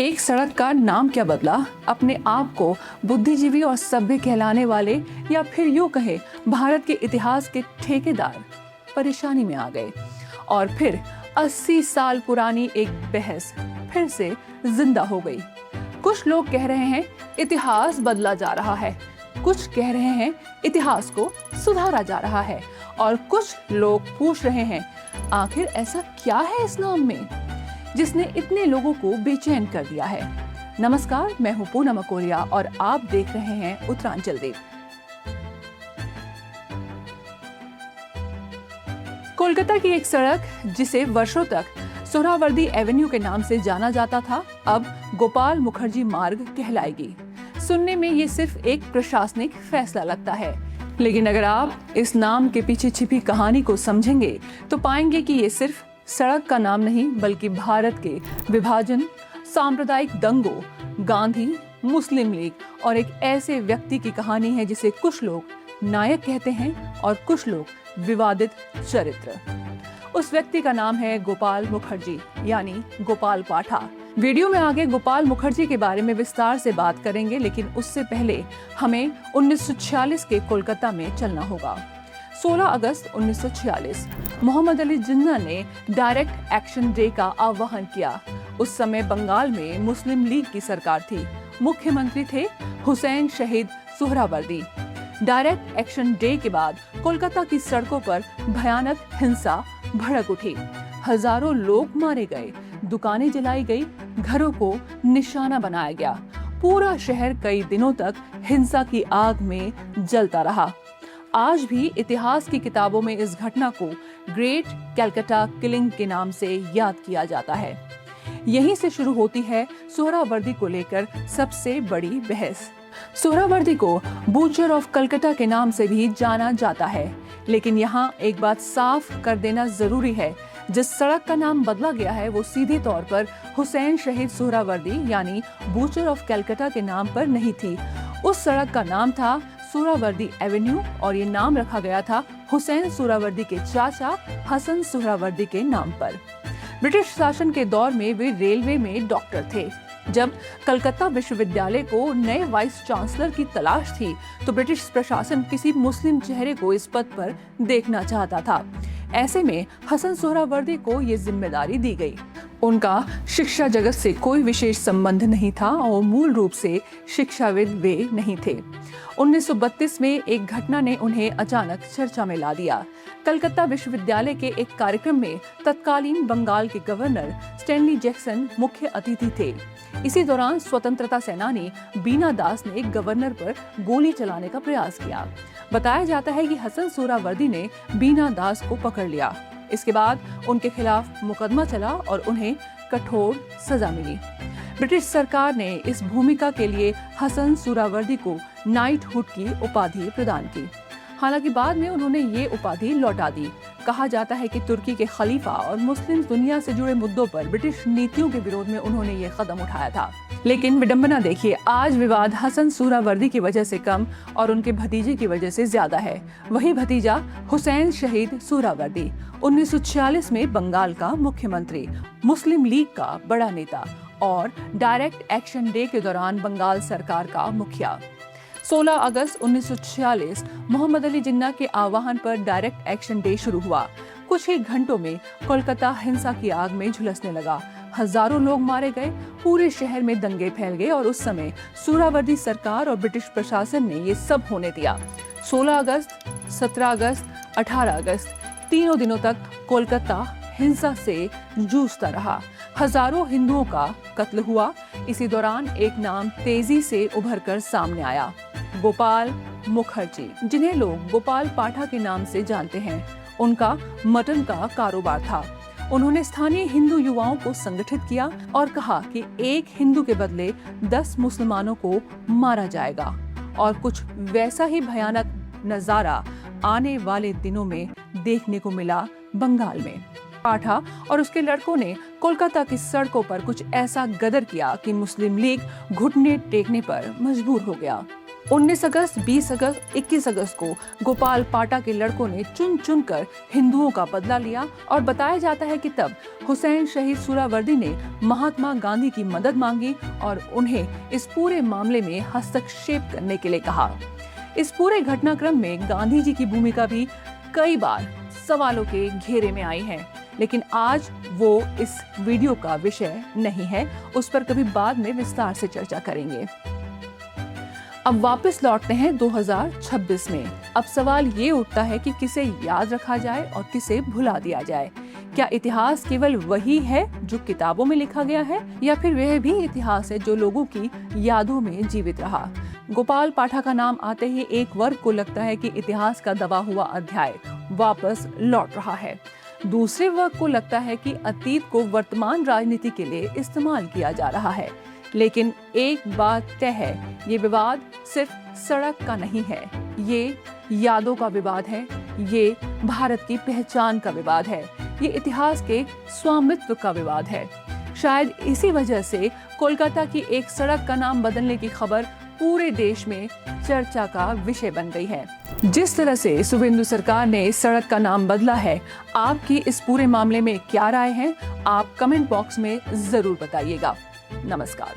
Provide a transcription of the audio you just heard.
एक सड़क का नाम क्या बदला, अपने आप को बुद्धिजीवी और सभ्य कहलाने वाले या फिर यूं कहे भारत के इतिहास के ठेकेदार परेशानी में आ गए। और फिर 80 साल पुरानी एक बहस फिर से जिंदा हो गई। कुछ लोग कह रहे हैं इतिहास बदला जा रहा है, कुछ कह रहे हैं इतिहास को सुधारा जा रहा है, और कुछ लोग पूछ रहे हैं आखिर ऐसा क्या है इस नाम में जिसने इतने लोगों को बेचैन कर दिया है। नमस्कार, मैं हूं पूनम मकोरिया और आप देख रहे हैं उत्तरांचल देव। कोलकाता की एक सड़क जिसे वर्षों तक सोहरावर्दी एवेन्यू के नाम से जाना जाता था, अब गोपाल मुखर्जी मार्ग कहलाएगी। सुनने में ये सिर्फ एक प्रशासनिक फैसला लगता है, लेकिन अगर आप इस नाम के पीछे छिपी कहानी को समझेंगे तो पाएंगे कि ये सिर्फ सड़क का नाम नहीं बल्कि भारत के विभाजन, सांप्रदायिक दंगों, गांधी, मुस्लिम लीग और एक ऐसे व्यक्ति की कहानी है जिसे कुछ लोग नायक कहते हैं और कुछ लोग विवादित चरित्र। उस व्यक्ति का नाम है गोपाल मुखर्जी यानी गोपाल पाठा। वीडियो में आगे गोपाल मुखर्जी के बारे में विस्तार से बात करेंगे, लेकिन उससे पहले हमें 1946 के कोलकाता में चलना होगा। 16 अगस्त 1946 मोहम्मद अली जिन्ना ने डायरेक्ट एक्शन डे का आह्वान किया। उस समय बंगाल में मुस्लिम लीग की सरकार थी। मुख्यमंत्री थे हुसैन शहीद सोहरावर्दी। डायरेक्ट एक्शन डे के बाद कोलकाता की सड़कों पर भयानक हिंसा भड़क उठी। हजारों लोग मारे गए, दुकानें जलाई गई, घरों को निशाना बनाया गया। पूरा शहर कई दिनों तक हिंसा की आग में जलता रहा। आज भी इतिहास की किताबों में इस घटना को ग्रेट कैलकाटा किलिंग के नाम से याद किया जाता है। यहीं से शुरू होती है सोहरावर्दी को लेकर सबसे बड़ी बहस। सोहरावर्दी को बूचर ऑफ कलकत्ता के नाम से भी जाना जाता है, लेकिन यहाँ एक बात साफ कर देना जरूरी है, जिस सड़क का नाम बदला गया है वो सीधे तौर पर हुसैन शहीद सोहरावर्दी यानी बूचर ऑफ कलकत्ता के नाम पर नहीं थी। उस सड़क का नाम था सोहरावर्दी एवेन्यू और ये नाम रखा गया था हुसैन सोहरावर्दी के चाचा हसन सोहरावर्दी के नाम पर। ब्रिटिश शासन के दौर में वे रेलवे में डॉक्टर थे। जब कलकत्ता विश्वविद्यालय को नए वाइस चांसलर की तलाश थी तो ब्रिटिश प्रशासन किसी मुस्लिम चेहरे को इस पद पर देखना चाहता था। ऐसे में हसन सोहरावर्दी को ये जिम्मेदारी दी गई। उनका शिक्षा जगत से कोई विशेष संबंध नहीं था और मूल रूप से शिक्षाविद वे नहीं थे। 1932 में एक घटना ने उन्हें अचानक चर्चा में ला दिया। कलकत्ता विश्वविद्यालय के एक कार्यक्रम में तत्कालीन बंगाल के गवर्नर स्टैनली जैक्सन मुख्य अतिथि थे। इसी दौरान स्वतंत्रता सेनानी बीना दास ने गवर्नर पर गोली चलाने का प्रयास किया। बताया जाता है कि हसन सोहरावर्दी ने बीना दास को पकड़ लिया। इसके बाद उनके खिलाफ मुकदमा चला और उन्हें कठोर सजा मिली। ब्रिटिश सरकार ने इस भूमिका के लिए हसन सोहरावर्दी को नाइटहुड की उपाधि प्रदान की। हालांकि बाद में उन्होंने ये उपाधि लौटा दी। कहा जाता है कि तुर्की के खलीफा और मुस्लिम दुनिया से जुड़े मुद्दों पर ब्रिटिश नीतियों के विरोध में उन्होंने ये कदम उठाया था। लेकिन विडंबना देखिए, आज विवाद हसन सोहरावर्दी की वजह से कम और उनके भतीजे की वजह से ज्यादा है। वही भतीजा हुसैन शहीद सोहरावर्दी 1946 में बंगाल का मुख्यमंत्री, मुस्लिम लीग का बड़ा नेता और डायरेक्ट एक्शन डे के दौरान बंगाल सरकार का मुखिया। 16 अगस्त 1946 मोहम्मद अली जिन्ना के आह्वान पर डायरेक्ट एक्शन डे शुरू हुआ। कुछ ही घंटों में कोलकाता हिंसा की आग में झुलसने लगा। हजारों लोग मारे गए, पूरे शहर में दंगे फैल गए और उस समय सोहरावर्दी सरकार और ब्रिटिश प्रशासन ने ये सब होने दिया। 16 अगस्त, 17 अगस्त, 18 अगस्त, तीनों दिनों तक कोलकाता हिंसा से जूझता रहा। हजारों हिंदुओं का कत्ल हुआ। इसी दौरान एक नाम तेजी से उभर कर सामने आया, गोपाल मुखर्जी, जिन्हें लोग गोपाल पाठा के नाम से जानते हैं। उनका मटन का कारोबार था। उन्होंने स्थानीय हिंदू युवाओं को संगठित किया और कहा कि एक हिंदू के बदले 10 मुसलमानों को मारा जाएगा। और कुछ वैसा ही भयानक नजारा आने वाले दिनों में देखने को मिला बंगाल में। पाठा और उसके लड़कों ने कोलकाता की सड़कों पर कुछ ऐसा गदर किया कि मुस्लिम लीग घुटने टेकने पर मजबूर हो गया। 19 अगस्त, 20 अगस्त, 21 अगस्त को गोपाल पाटा के लड़कों ने चुन चुन कर हिंदुओं का बदला लिया और बताया जाता है कि तब हुसैन शहीद सुहरावर्दी ने महात्मा गांधी की मदद मांगी और उन्हें इस पूरे मामले में हस्तक्षेप करने के लिए कहा। इस पूरे घटनाक्रम में गांधी जी की भूमिका भी कई बार सवालों के घेरे में आई है, लेकिन आज वो इस वीडियो का विषय नहीं है, उस पर कभी बाद में विस्तार से चर्चा करेंगे। अब वापस लौटते हैं 2026 में। अब सवाल ये उठता है कि किसे याद रखा जाए और किसे भुला दिया जाए। क्या इतिहास केवल वही है जो किताबों में लिखा गया है, या फिर वह भी इतिहास है जो लोगों की यादों में जीवित रहा? गोपाल पाठा का नाम आते ही एक वर्ग को लगता है कि इतिहास का दबा हुआ अध्याय वापस लौट रहा है। दूसरे वर्ग को लगता है कि अतीत को वर्तमान राजनीति के लिए इस्तेमाल किया जा रहा है। लेकिन एक बात तय है, ये विवाद सिर्फ सड़क का नहीं है, ये यादों का विवाद है, ये भारत की पहचान का विवाद है, ये इतिहास के स्वामित्व का विवाद है। शायद इसी वजह से कोलकाता की एक सड़क का नाम बदलने की खबर पूरे देश में चर्चा का विषय बन गई है। जिस तरह से शुभेंदु सरकार ने इस सड़क का नाम बदला है, आपकी इस पूरे मामले में क्या राय है? आप कमेंट बॉक्स में जरूर बताइएगा। नमस्कार।